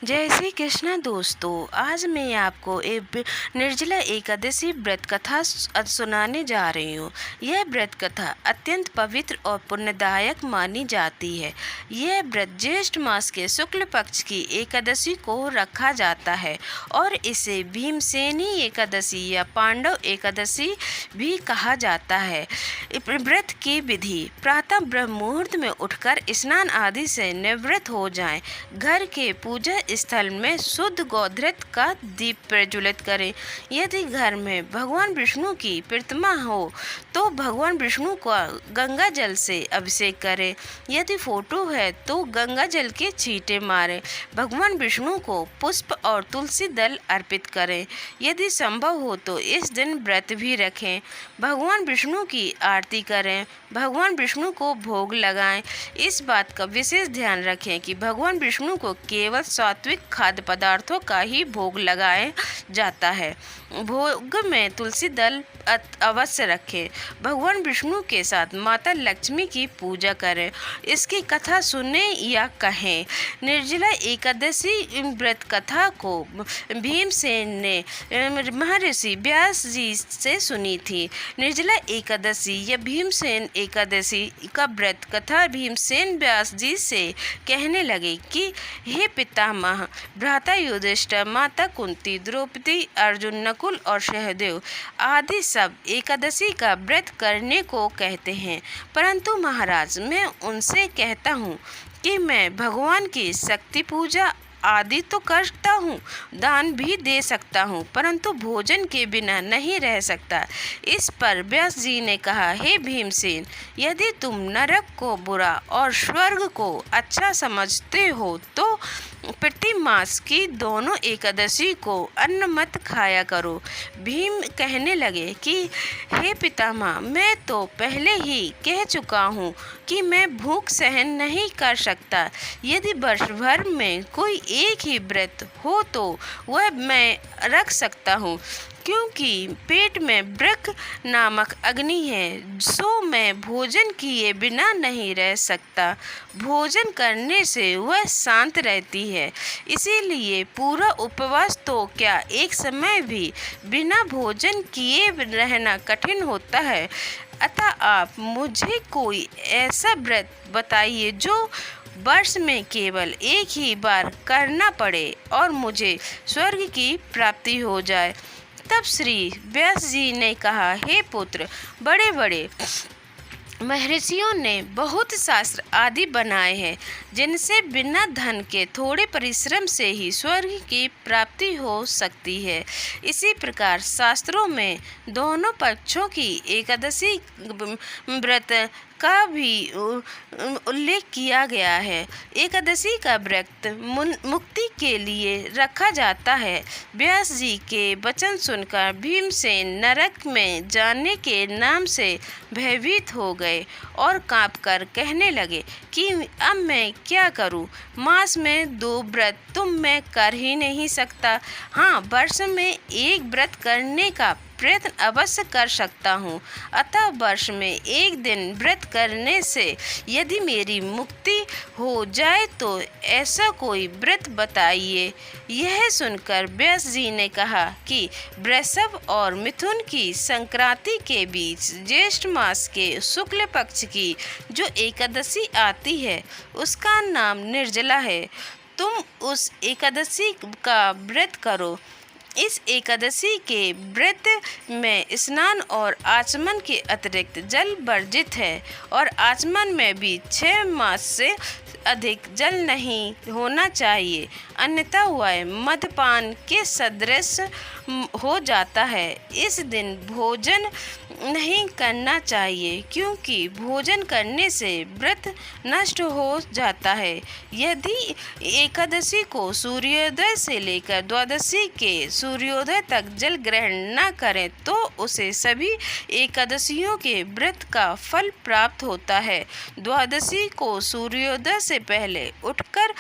जय श्री कृष्ण दोस्तों। आज मैं आपको एक निर्जला एकादशी व्रत कथा सुनाने जा रही हूँ। यह व्रत कथा अत्यंत पवित्र और पुण्यदायक मानी जाती है। यह व्रत ज्येष्ठ मास के शुक्ल पक्ष की एकादशी को रखा जाता है और इसे भीमसेनी एकादशी या पांडव एकादशी भी कहा जाता है। व्रत की विधि: प्रातः ब्रह्म मुहूर्त में उठकर स्नान आदि से निवृत्त हो जाएं। घर के पूजा स्थल में शुद्ध गोघृत का दीप प्रज्वलित करें। यदि घर में भगवान विष्णु की प्रतिमा हो तो भगवान विष्णु को गंगा जल से अभिषेक करें। यदि फोटो है तो गंगा जल के छींटे मारें। भगवान विष्णु को पुष्प और तुलसी दल अर्पित करें। यदि संभव हो तो इस दिन व्रत भी रखें। भगवान विष्णु की आरती करें। भगवान विष्णु को भोग लगाएं। इस बात का विशेष ध्यान रखें कि भगवान विष्णु को केवल सात्विक खाद्य पदार्थों का ही भोग लगाया जाता है। भोग में तुलसी दल अवश्य रखें। भगवान विष्णु के साथ माता लक्ष्मी की पूजा करें। इसकी कथा सुने या कहें। निर्जला एकादशी व्रत कथा को भीमसेन ने महर्षि व्यास जी से सुनी थी। निर्जला एकादशी या भीमसेन एकादशी का व्रत कथा भीमसेन व्यास जी से कहने लगे कि हे पितामह, भ्राता युधिष्ठिर, माता कुंती, द्रौपदी, अर्जुन, नकुल और सहदेव आदि सब एकादशी का व्रत करने को कहते हैं, परंतु महाराज मैं उनसे कहता हूँ कि मैं भगवान की शक्ति पूजा आदि तो करता हूँ, दान भी दे सकता हूँ, परंतु भोजन के बिना नहीं रह सकता। इस पर व्यास जी ने कहा, हे भीमसेन, यदि तुम नरक को बुरा और स्वर्ग को अच्छा समझते हो तो प्रति मास की दोनों एकादशी को अन्न मत खाया करो। भीम कहने लगे कि हे पितामह, मैं तो पहले ही कह चुका हूँ कि मैं भूख सहन नहीं कर सकता। यदि वर्ष भर में कोई एक ही व्रत हो तो वह मैं रख सकता हूँ, क्योंकि पेट में वृक नामक अग्नि है, सो मैं भोजन किए बिना नहीं रह सकता। भोजन करने से वह शांत रहती है, इसीलिए पूरा उपवास तो क्या एक समय भी बिना भोजन किए रहना कठिन होता है। अतः आप मुझे कोई ऐसा व्रत बताइए जो वर्ष में केवल एक ही बार करना पड़े और मुझे स्वर्ग की प्राप्ति हो जाए। तब श्री व्यास जी ने कहा, हे पुत्र, बड़े बड़े महर्षियों ने बहुत शास्त्र आदि बनाए हैं, जिनसे बिना धन के थोड़े परिश्रम से ही स्वर्ग की प्राप्ति हो सकती है। इसी प्रकार शास्त्रों में दोनों पक्षों की एकादशी व्रत का भी उल्लेख किया गया है। एकादशी का व्रत मुक्ति के लिए रखा जाता है। व्यास जी के वचन सुनकर भीमसेन नरक में जाने के नाम से भयभीत हो गए और कांपकर कहने लगे कि अब मैं क्या करूं? मास में 2 व्रत तो मैं कर ही नहीं सकता। हाँ, वर्ष में एक व्रत करने का प्रयत्न अवश्य कर सकता हूँ। अतः वर्ष में एक दिन व्रत करने से यदि मेरी मुक्ति हो जाए तो ऐसा कोई व्रत बताइए। यह सुनकर व्यास जी ने कहा कि वृषभ और मिथुन की संक्रांति के बीच ज्येष्ठ मास के शुक्ल पक्ष की जो एकादशी आती है उसका नाम निर्जला है। तुम उस एकादशी का व्रत करो। इस एकादशी के व्रत में स्नान और आचमन के अतिरिक्त जल वर्जित है और आचमन में भी 6 मास से अधिक जल नहीं होना चाहिए, अन्यथा वह मद्यपान के सदृश हो जाता है। इस दिन भोजन नहीं करना चाहिए, क्योंकि भोजन करने से व्रत नष्ट हो जाता है। यदि एकादशी को सूर्योदय से लेकर द्वादशी के सूर्योदय तक जल ग्रहण न करें तो उसे सभी एकादशियों के व्रत का फल प्राप्त होता है। द्वादशी को सूर्योदय से पहले उठकर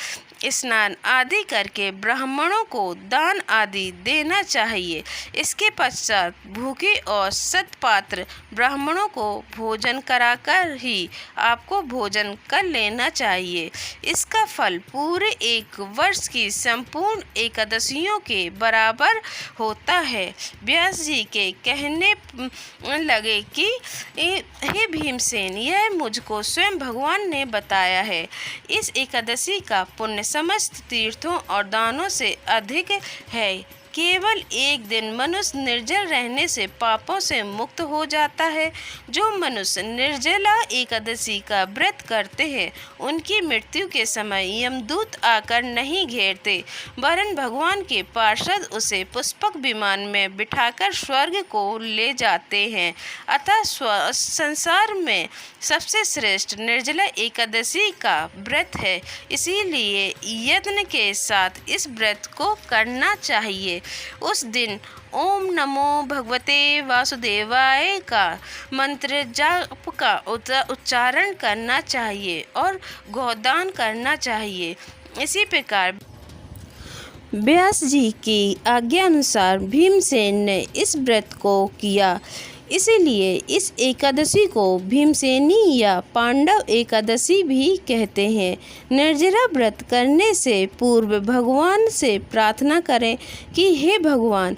स्नान आदि करके ब्राह्मणों को दान आदि देना चाहिए। इसके पश्चात भूखे और सत्पात्र ब्राह्मणों को भोजन कराकर ही आपको भोजन कर लेना चाहिए। इसका फल पूरे एक वर्ष की संपूर्ण एकादशियों के बराबर होता है। व्यास जी के कहने लगे कि हे भीमसेन, यह मुझको स्वयं भगवान ने बताया है। इस एकादशी का पुण्य समस्त तीर्थों और दानों से अधिक है। केवल एक दिन मनुष्य निर्जल रहने से पापों से मुक्त हो जाता है। जो मनुष्य निर्जला एकादशी का व्रत करते हैं उनकी मृत्यु के समय यमदूत आकर नहीं घेरते, वरन भगवान के पार्षद उसे पुष्पक विमान में बिठाकर स्वर्ग को ले जाते हैं। अतः संसार में सबसे श्रेष्ठ निर्जला एकादशी का व्रत है। इसीलिए यत्न के साथ इस व्रत को करना चाहिए। उस दिन ओम नमो भगवते वासुदेवाय का मंत्र जाप का उच्चारण करना चाहिए और गोदान करना चाहिए। इसी प्रकार व्यास जी की आज्ञा अनुसार भीमसेन ने इस व्रत को किया। इसीलिए इस एकादशी को भीमसेनी या पांडव एकादशी भी कहते हैं। निर्जला व्रत करने से पूर्व भगवान से प्रार्थना करें कि हे भगवान,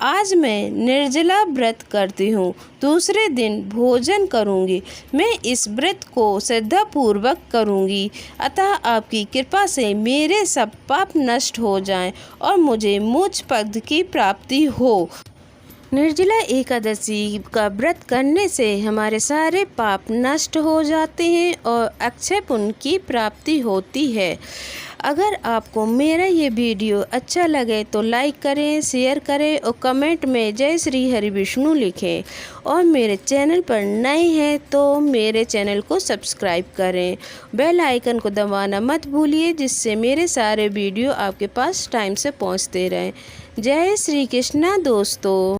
आज मैं निर्जला व्रत करती हूँ, दूसरे दिन भोजन करूँगी। मैं इस व्रत को श्रद्धापूर्वक करूँगी, अतः आपकी कृपा से मेरे सब पाप नष्ट हो जाएं और मुझे मोक्ष पद की प्राप्ति हो। निर्जला एकादशी का व्रत करने से हमारे सारे पाप नष्ट हो जाते हैं और अक्षय पुण्य की प्राप्ति होती है। अगर आपको मेरा ये वीडियो अच्छा लगे तो लाइक करें, शेयर करें और कमेंट में जय श्री हरि विष्णु लिखें। और मेरे चैनल पर नए हैं तो मेरे चैनल को सब्सक्राइब करें। बेल आइकन को दबाना मत भूलिए, जिससे मेरे सारे वीडियो आपके पास टाइम से पहुंचते रहें। जय श्री कृष्णा दोस्तों।